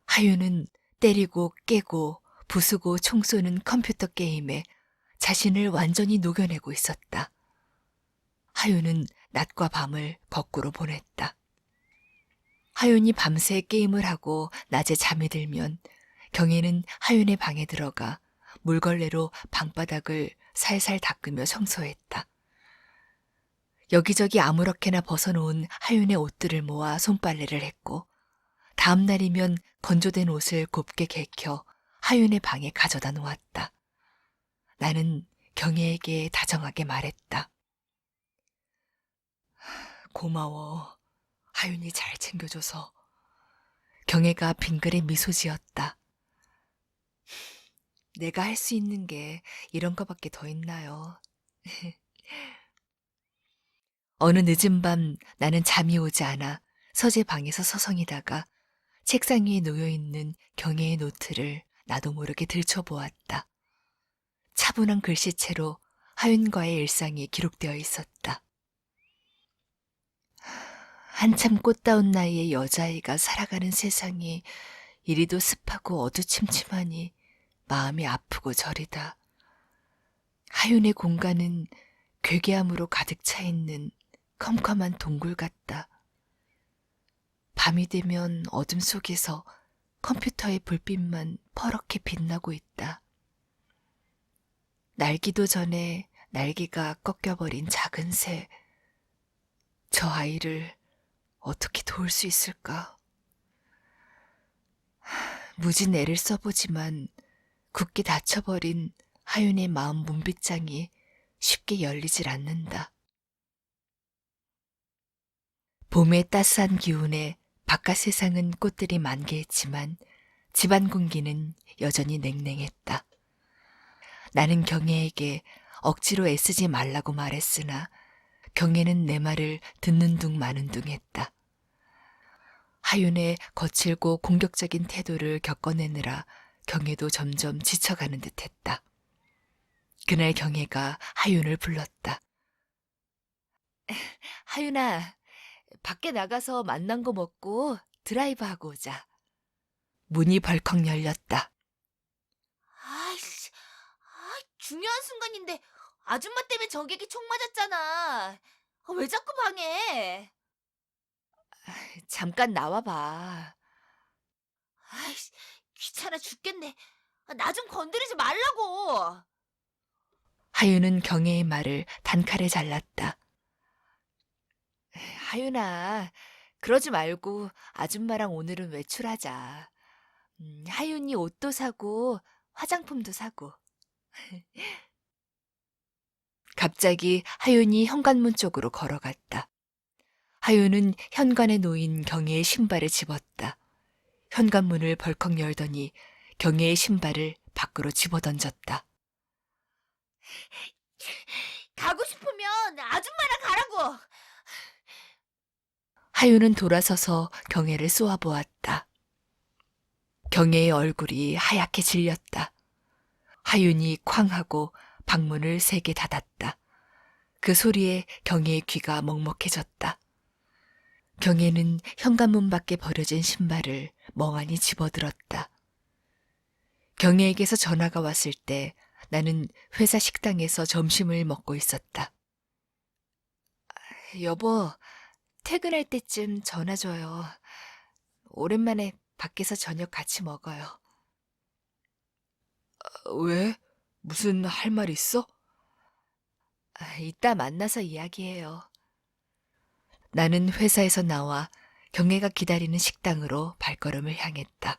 하윤은 때리고 깨고 부수고 총 쏘는 컴퓨터 게임에 자신을 완전히 녹여내고 있었다. 하윤은 낮과 밤을 거꾸로 보냈다. 하윤이 밤새 게임을 하고 낮에 잠이 들면 경혜는 하윤의 방에 들어가 물걸레로 방바닥을 살살 닦으며 청소했다. 여기저기 아무렇게나 벗어놓은 하윤의 옷들을 모아 손빨래를 했고 다음 날이면 건조된 옷을 곱게 개켜 하윤의 방에 가져다 놓았다. 나는 경혜에게 다정하게 말했다. 고마워. 하윤이 잘 챙겨줘서. 경혜가 빙그레 미소 지었다. 내가 할 수 있는 게 이런 거밖에 더 있나요? 어느 늦은 밤 나는 잠이 오지 않아 서재 방에서 서성이다가 책상 위에 놓여있는 경혜의 노트를 나도 모르게 들춰보았다. 차분한 글씨체로 하윤과의 일상이 기록되어 있었다. 한참 꽃다운 나이의 여자아이가 살아가는 세상이 이리도 습하고 어두침침하니 마음이 아프고 저리다. 하윤의 공간은 괴괴함으로 가득 차 있는 컴컴한 동굴 같다. 밤이 되면 어둠 속에서 컴퓨터의 불빛만 퍼렇게 빛나고 있다. 날기도 전에 날개가 꺾여버린 작은 새. 저 아이를 어떻게 도울 수 있을까? 무진 애를 써보지만 굳게 닫혀버린 하윤의 마음 문빗장이 쉽게 열리질 않는다. 봄의 따스한 기운에 바깥 세상은 꽃들이 만개했지만 집안 공기는 여전히 냉랭했다. 나는 경혜에게 억지로 애쓰지 말라고 말했으나 경혜는 내 말을 듣는 둥 마는 둥 했다. 하윤의 거칠고 공격적인 태도를 겪어내느라 경혜도 점점 지쳐가는 듯했다. 그날 경혜가 하윤을 불렀다. 하윤아, 밖에 나가서 맛난 거 먹고 드라이브 하고 오자. 문이 벌컥 열렸다. 아이씨, 중요한 순간인데 아줌마 때문에 정객이 총 맞았잖아. 왜 자꾸 방해? 잠깐 나와봐. 아이씨, 귀찮아 죽겠네. 나 좀 건드리지 말라고. 하윤은 경혜의 말을 단칼에 잘랐다. 하윤아, 그러지 말고 아줌마랑 오늘은 외출하자. 하윤이 옷도 사고 화장품도 사고. 갑자기 하윤이 현관문 쪽으로 걸어갔다. 하윤은 현관에 놓인 경혜의 신발을 집었다. 현관문을 벌컥 열더니 경혜의 신발을 밖으로 집어던졌다. 가고 싶으면 아줌마랑 가라고. 하윤은 돌아서서 경혜를 쏘아보았다. 경혜의 얼굴이 하얗게 질렸다. 하윤이 쾅 하고 방문을 세게 닫았다. 그 소리에 경혜의 귀가 먹먹해졌다. 경혜는 현관문 밖에 버려진 신발을 멍하니 집어들었다. 경혜에게서 전화가 왔을 때 나는 회사 식당에서 점심을 먹고 있었다. 여보, 퇴근할 때쯤 전화 줘요. 오랜만에 밖에서 저녁 같이 먹어요. 왜? 무슨 할 말 있어? 이따 만나서 이야기해요. 나는 회사에서 나와 경혜가 기다리는 식당으로 발걸음을 향했다.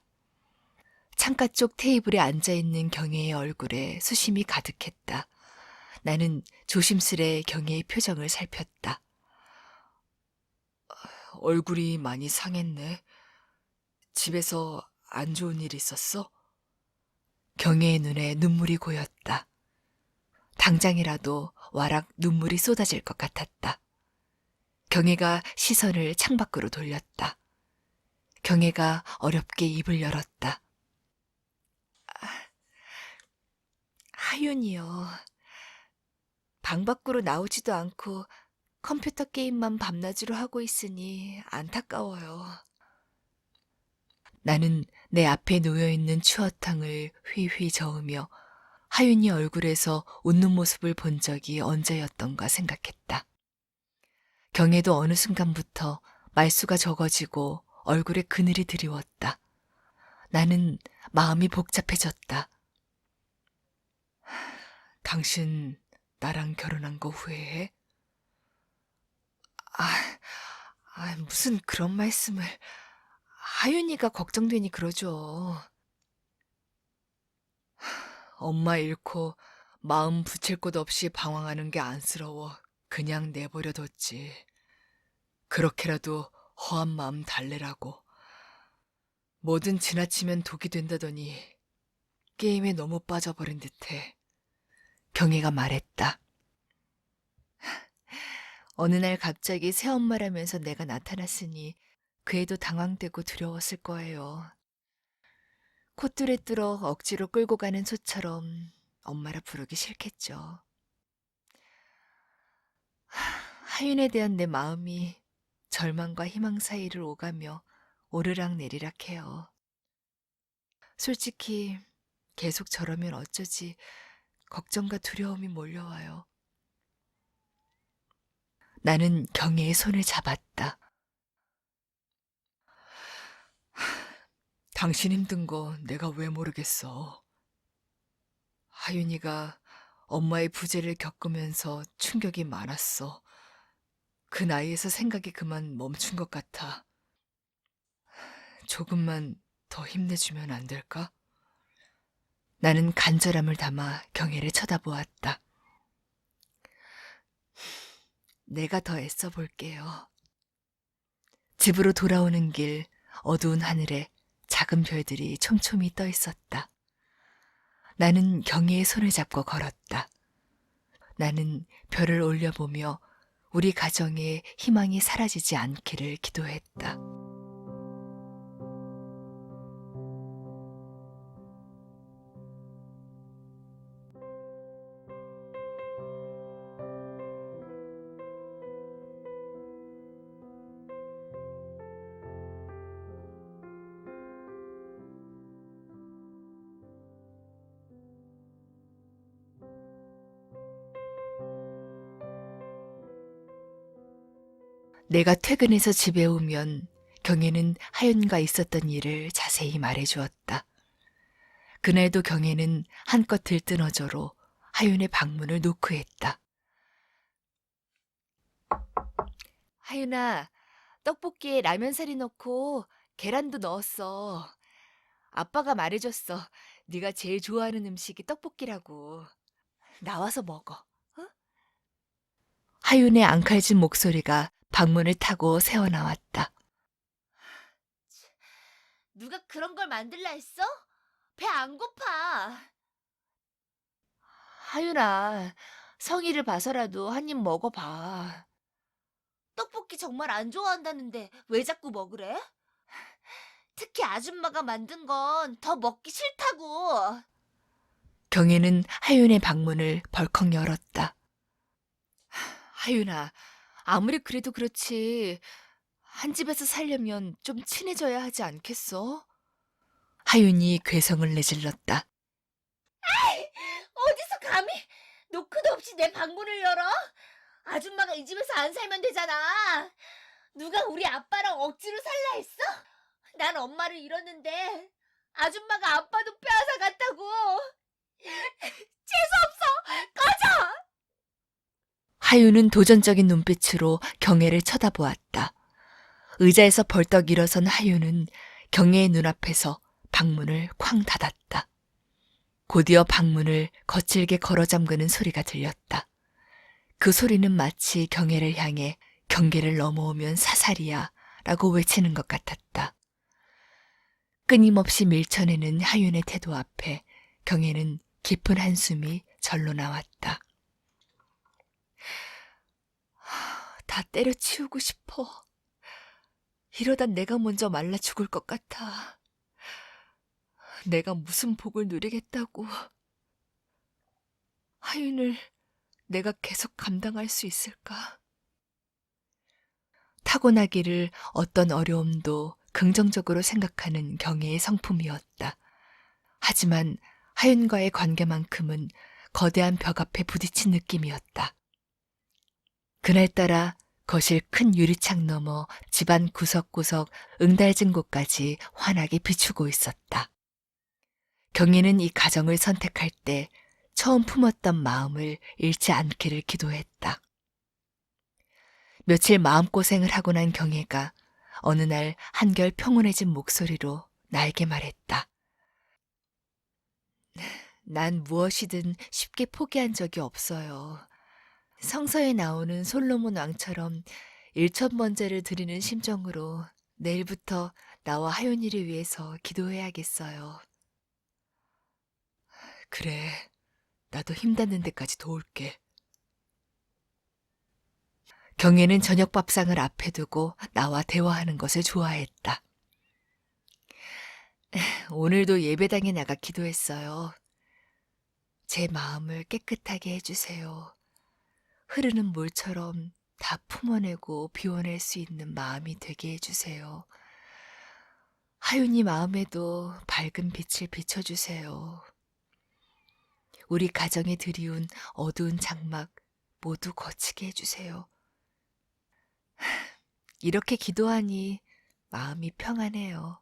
창가 쪽 테이블에 앉아있는 경혜의 얼굴에 수심이 가득했다. 나는 조심스레 경혜의 표정을 살폈다. 얼굴이 많이 상했네. 집에서 안 좋은 일 있었어? 경혜의 눈에 눈물이 고였다. 당장이라도 와락 눈물이 쏟아질 것 같았다. 경혜가 시선을 창밖으로 돌렸다. 경혜가 어렵게 입을 열었다. 하윤이요. 방 밖으로 나오지도 않고 컴퓨터 게임만 밤낮으로 하고 있으니 안타까워요. 나는 내 앞에 놓여있는 추어탕을 휘휘 저으며 하윤이 얼굴에서 웃는 모습을 본 적이 언제였던가 생각했다. 경혜도 어느 순간부터 말수가 적어지고 얼굴에 그늘이 드리웠다. 나는 마음이 복잡해졌다. 당신 나랑 결혼한 거 후회해? 무슨 그런 말씀을. 하윤이가 걱정되니 그러죠. 엄마 잃고 마음 붙일 곳 없이 방황하는 게 안쓰러워 그냥 내버려 뒀지. 그렇게라도 허한 마음 달래라고. 뭐든 지나치면 독이 된다더니 게임에 너무 빠져버린 듯해. 경혜가 말했다. 어느 날 갑자기 새엄마라면서 내가 나타났으니 그 애도 당황되고 두려웠을 거예요. 콧줄에 뚫어 억지로 끌고 가는 소처럼 엄마라 부르기 싫겠죠. 하윤에 대한 내 마음이 절망과 희망 사이를 오가며 오르락내리락 해요. 솔직히 계속 저러면 어쩌지 걱정과 두려움이 몰려와요. 나는 경혜의 손을 잡았다. 당신 힘든 거 내가 왜 모르겠어. 하윤이가 엄마의 부재를 겪으면서 충격이 많았어. 그 나이에서 생각이 그만 멈춘 것 같아. 조금만 더 힘내주면 안 될까? 나는 간절함을 담아 경혜를 쳐다보았다. 내가 더 애써 볼게요. 집으로 돌아오는 길 어두운 하늘에 작은 별들이 촘촘히 떠 있었다. 나는 경혜의 손을 잡고 걸었다. 나는 별을 올려보며 우리 가정에 희망이 사라지지 않기를 기도했다. 내가 퇴근해서 집에 오면 경혜는 하윤과 있었던 일을 자세히 말해주었다. 그날도 경혜는 한껏 들뜬 어조로 하윤의 방문을 노크했다. 하윤아, 떡볶이에 라면사리 넣고 계란도 넣었어. 아빠가 말해줬어. 네가 제일 좋아하는 음식이 떡볶이라고. 나와서 먹어. 어? 하윤의 앙칼진 목소리가 방문을 타고 새어나왔다. 누가 그런 걸 만들라 했어? 배 안 고파. 하윤아, 성의를 봐서라도 한 입 먹어봐. 떡볶이 정말 안 좋아한다는데 왜 자꾸 먹으래? 특히 아줌마가 만든 건 더 먹기 싫다고. 경혜는 하윤의 방문을 벌컥 열었다. 하윤아, 아무리 그래도 그렇지. 한 집에서 살려면 좀 친해져야 하지 않겠어? 하윤이 괴성을 내질렀다. 어디서 감히 노크도 없이 내 방문을 열어? 아줌마가 이 집에서 안 살면 되잖아. 누가 우리 아빠랑 억지로 살라 했어? 난 엄마를 잃었는데 아줌마가 아빠도 빼앗아 갔다고. 재수없어. 꺼져. 하윤은 도전적인 눈빛으로 경혜를 쳐다보았다. 의자에서 벌떡 일어선 하윤은 경혜의 눈앞에서 방문을 쾅 닫았다. 곧이어 방문을 거칠게 걸어 잠그는 소리가 들렸다. 그 소리는 마치 경혜를 향해 경계를 넘어오면 사살이야 라고 외치는 것 같았다. 끊임없이 밀쳐내는 하윤의 태도 앞에 경혜는 깊은 한숨이 절로 나왔다. 다 때려치우고 싶어. 이러다 내가 먼저 말라 죽을 것 같아. 내가 무슨 복을 누리겠다고. 하윤을 내가 계속 감당할 수 있을까? 타고나기를 어떤 어려움도 긍정적으로 생각하는 경혜의 성품이었다. 하지만 하윤과의 관계만큼은 거대한 벽 앞에 부딪힌 느낌이었다. 그날따라 거실 큰 유리창 너머 집안 구석구석 응달진 곳까지 환하게 비추고 있었다. 경희는 이 가정을 선택할 때 처음 품었던 마음을 잃지 않기를 기도했다. 며칠 마음고생을 하고 난 경혜가 어느 날 한결 평온해진 목소리로 나에게 말했다. 난 무엇이든 쉽게 포기한 적이 없어요. 성서에 나오는 솔로몬 왕처럼 일천번제를 드리는 심정으로 내일부터 나와 하윤이를 위해서 기도해야겠어요. 그래, 나도 힘닿는 데까지 도울게. 경혜는 저녁 밥상을 앞에 두고 나와 대화하는 것을 좋아했다. 오늘도 예배당에 나가 기도했어요. 제 마음을 깨끗하게 해주세요. 흐르는 물처럼 다 품어내고 비워낼 수 있는 마음이 되게 해주세요. 하윤이 마음에도 밝은 빛을 비춰주세요. 우리 가정에 드리운 어두운 장막 모두 거치게 해주세요. 이렇게 기도하니 마음이 평안해요.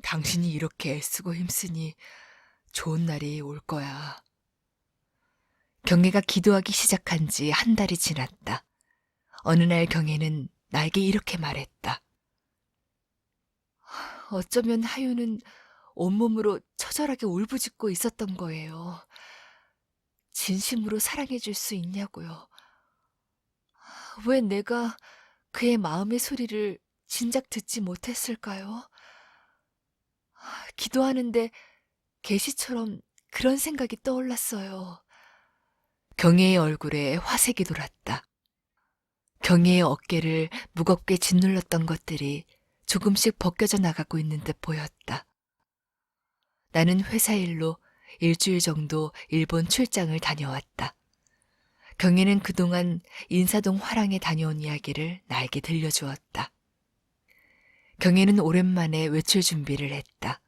당신이 이렇게 애쓰고 힘쓰니 좋은 날이 올 거야. 경혜가 기도하기 시작한 지 한 달이 지났다. 어느 날 경혜는 나에게 이렇게 말했다. 어쩌면 하윤은 온몸으로 처절하게 울부짖고 있었던 거예요. 진심으로 사랑해 줄 수 있냐고요. 왜 내가 그의 마음의 소리를 진작 듣지 못했을까요? 기도하는데 계시처럼 그런 생각이 떠올랐어요. 경혜의 얼굴에 화색이 돌았다. 경혜의 어깨를 무겁게 짓눌렀던 것들이 조금씩 벗겨져 나가고 있는 듯 보였다. 나는 회사 일로 일주일 정도 일본 출장을 다녀왔다. 경혜는 그동안 인사동 화랑에 다녀온 이야기를 나에게 들려주었다. 경혜는 오랜만에 외출 준비를 했다.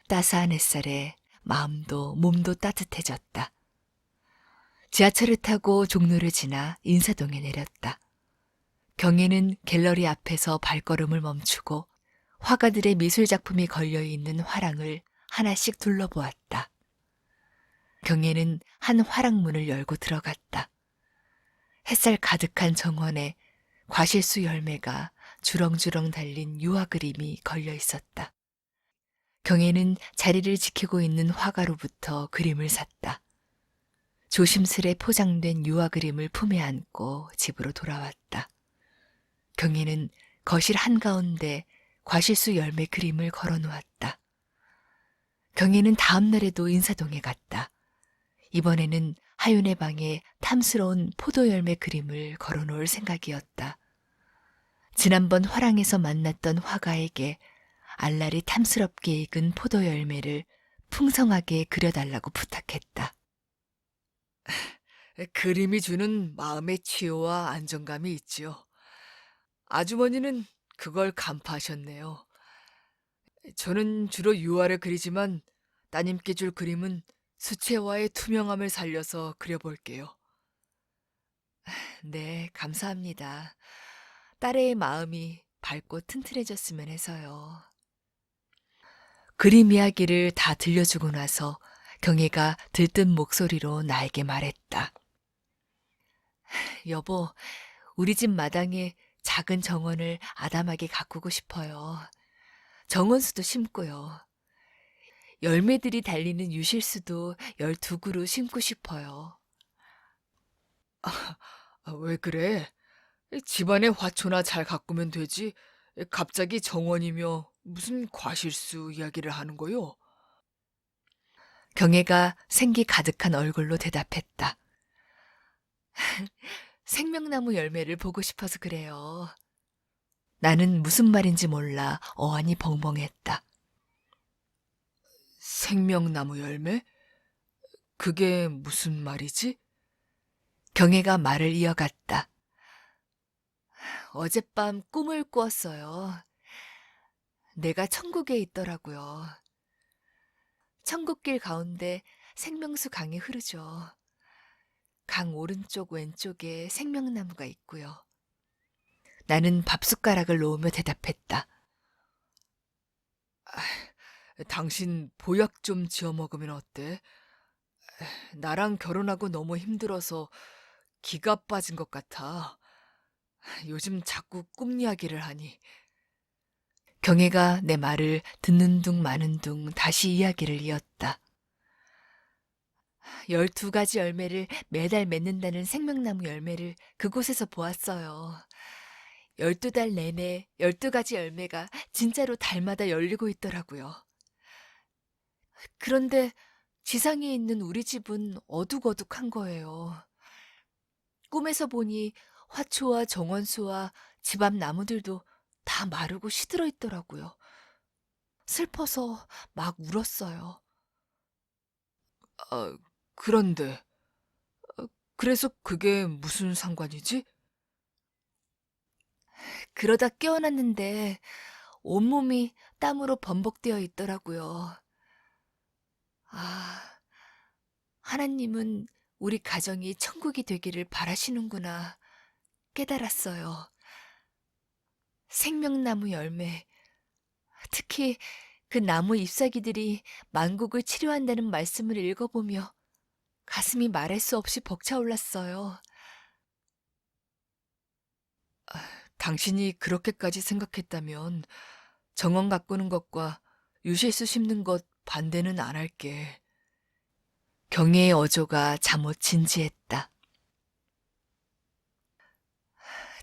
따스한 햇살에 마음도 몸도 따뜻해졌다. 지하철을 타고 종로를 지나 인사동에 내렸다. 경혜는 갤러리 앞에서 발걸음을 멈추고 화가들의 미술작품이 걸려있는 화랑을 하나씩 둘러보았다. 경혜는 한 화랑문을 열고 들어갔다. 햇살 가득한 정원에 과실수 열매가 주렁주렁 달린 유화 그림이 걸려 있었다. 경혜는 자리를 지키고 있는 화가로부터 그림을 샀다. 조심스레 포장된 유화 그림을 품에 안고 집으로 돌아왔다. 경혜는 거실 한가운데 과실수 열매 그림을 걸어놓았다. 경혜는 다음 날에도 인사동에 갔다. 이번에는 하윤의 방에 탐스러운 포도 열매 그림을 걸어놓을 생각이었다. 지난번 화랑에서 만났던 화가에게 알랄이 탐스럽게 익은 포도 열매를 풍성하게 그려달라고 부탁했다. 그림이 주는 마음의 치유와 안정감이 있지요. 아주머니는 그걸 간파하셨네요. 저는 주로 유화를 그리지만 따님께 줄 그림은 수채화의 투명함을 살려서 그려볼게요. 네, 감사합니다. 딸의 마음이 밝고 튼튼해졌으면 해서요. 그림 이야기를 다 들려주고 나서 경혜가 들뜬 목소리로 나에게 말했다. 여보, 우리 집 마당에 작은 정원을 아담하게 가꾸고 싶어요. 정원수도 심고요. 열매들이 달리는 유실수도 12그루 심고 싶어요. 왜 그래? 집안에 화초나 잘 가꾸면 되지. 갑자기 정원이며 무슨 과실수 이야기를 하는 거요? 경혜가 생기 가득한 얼굴로 대답했다. 생명나무 열매를 보고 싶어서 그래요. 나는 무슨 말인지 몰라 어안이 벙벙했다. 생명나무 열매? 그게 무슨 말이지? 경혜가 말을 이어갔다. 어젯밤 꿈을 꾸었어요. 내가 천국에 있더라고요. 천국길 가운데 생명수 강이 흐르죠. 강 오른쪽 왼쪽에 생명나무가 있고요. 나는 밥숟가락을 놓으며 대답했다. 당신 보약 좀 지어 먹으면 어때? 나랑 결혼하고 너무 힘들어서 기가 빠진 것 같아. 요즘 자꾸 꿈 이야기를 하니. 경혜가 내 말을 듣는 둥 마는 둥 다시 이야기를 이었다. 12가지 열매를 매달 맺는다는 생명나무 열매를 그곳에서 보았어요. 12달 내내 12가지 열매가 진짜로 달마다 열리고 있더라고요. 그런데 지상에 있는 우리 집은 어둑어둑한 거예요. 꿈에서 보니 화초와 정원수와 집 앞 나무들도 다 마르고 시들어 있더라고요. 슬퍼서 막 울었어요. 아, 그런데, 그래서 그게 무슨 상관이지? 그러다 깨어났는데 온몸이 땀으로 범벅되어 있더라고요. 아, 하나님은 우리 가정이 천국이 되기를 바라시는구나 깨달았어요. 생명나무 열매, 특히 그 나무 잎사귀들이 만국을 치료한다는 말씀을 읽어보며 가슴이 말할 수 없이 벅차올랐어요. 당신이 그렇게까지 생각했다면 정원 가꾸는 것과 유실수 심는 것 반대는 안 할게. 경혜의 어조가 잠옷 진지했다.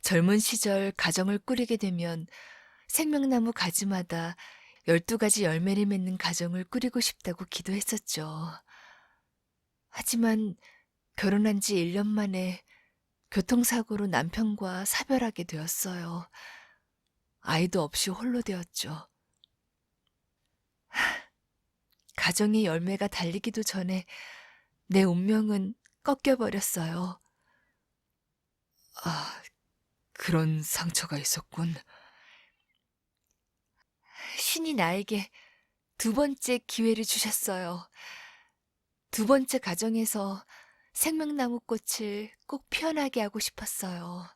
젊은 시절 가정을 꾸리게 되면 생명나무 가지마다 12가지 열매를 맺는 가정을 꾸리고 싶다고 기도했었죠. 하지만 결혼한 지 1년 만에 교통사고로 남편과 사별하게 되었어요. 아이도 없이 홀로 되었죠. 가정의 열매가 달리기도 전에 내 운명은 꺾여버렸어요. 아, 그런 상처가 있었군. 신이 나에게 2번째 기회를 주셨어요. 2번째 가정에서 생명나무 꽃을 꼭 피어나게 하고 싶었어요.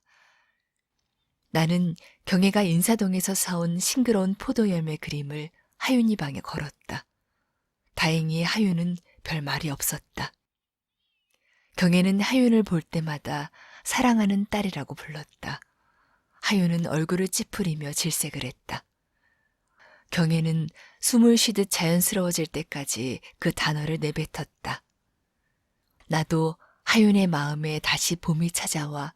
나는 경혜가 인사동에서 사온 싱그러운 포도 열매 그림을 하윤이 방에 걸었다. 다행히 하윤은 별 말이 없었다. 경혜는 하윤을 볼 때마다 사랑하는 딸이라고 불렀다. 하윤은 얼굴을 찌푸리며 질색을 했다. 경혜는 숨을 쉬듯 자연스러워질 때까지 그 단어를 내뱉었다. 나도 하윤의 마음에 다시 봄이 찾아와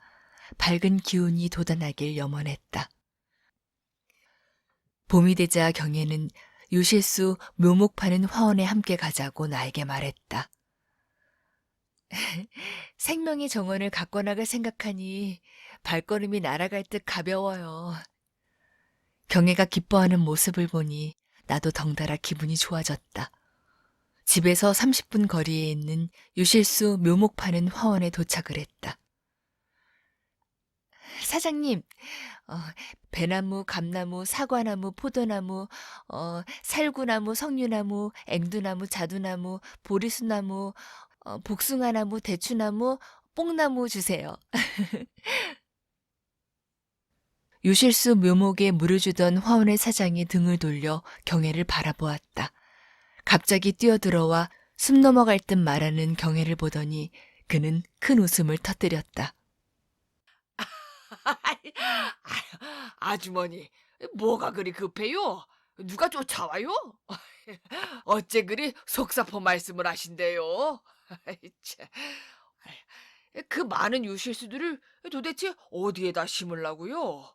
밝은 기운이 돋아나길 염원했다. 봄이 되자 경혜는 유실수 묘목 파는 화원에 함께 가자고 나에게 말했다. 생명의 정원을 갖고 나갈 생각하니 발걸음이 날아갈 듯 가벼워요. 경혜가 기뻐하는 모습을 보니 나도 덩달아 기분이 좋아졌다. 집에서 30분 거리에 있는 유실수 묘목 파는 화원에 도착을 했다. 사장님, 어, 배나무, 감나무, 사과나무, 포도나무, 살구나무, 석류나무, 앵두나무, 자두나무, 보리수나무, 복숭아나무, 대추나무, 뽕나무 주세요. 유실수 묘목에 물을 주던 화원의 사장이 등을 돌려 경혜를 바라보았다. 갑자기 뛰어들어와 숨 넘어갈 듯 말하는 경혜를 보더니 그는 큰 웃음을 터뜨렸다. 아주머니, 뭐가 그리 급해요? 누가 쫓아와요? 어째 그리 속사포 말씀을 하신대요? 아이, 참. 그 많은 유실수들을 도대체 어디에다 심으려고요?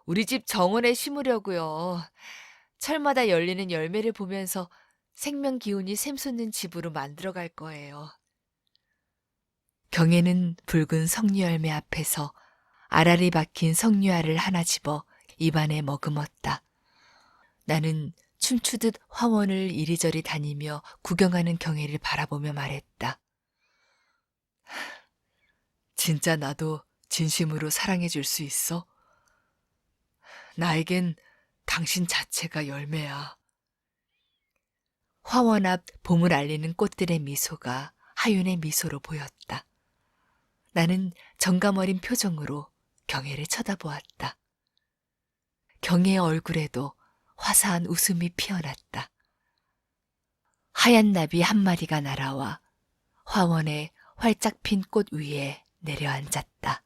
우리 집 정원에 심으려고요. 철마다 열리는 열매를 보면서 생명 기운이 샘솟는 집으로 만들어갈 거예요. 경혜는 붉은 석류열매 앞에서 알알이 박힌 석류알을 하나 집어 입안에 머금었다. 나는 춤추듯 화원을 이리저리 다니며 구경하는 경혜를 바라보며 말했다. 진짜 나도 진심으로 사랑해 줄 수 있어? 나에겐 당신 자체가 열매야. 화원 앞 봄을 알리는 꽃들의 미소가 하윤의 미소로 보였다. 나는 정감 어린 표정으로 경혜를 쳐다보았다. 경혜의 얼굴에도 화사한 웃음이 피어났다. 하얀 나비 한 마리가 날아와 화원의 활짝 핀 꽃 위에 내려앉았다.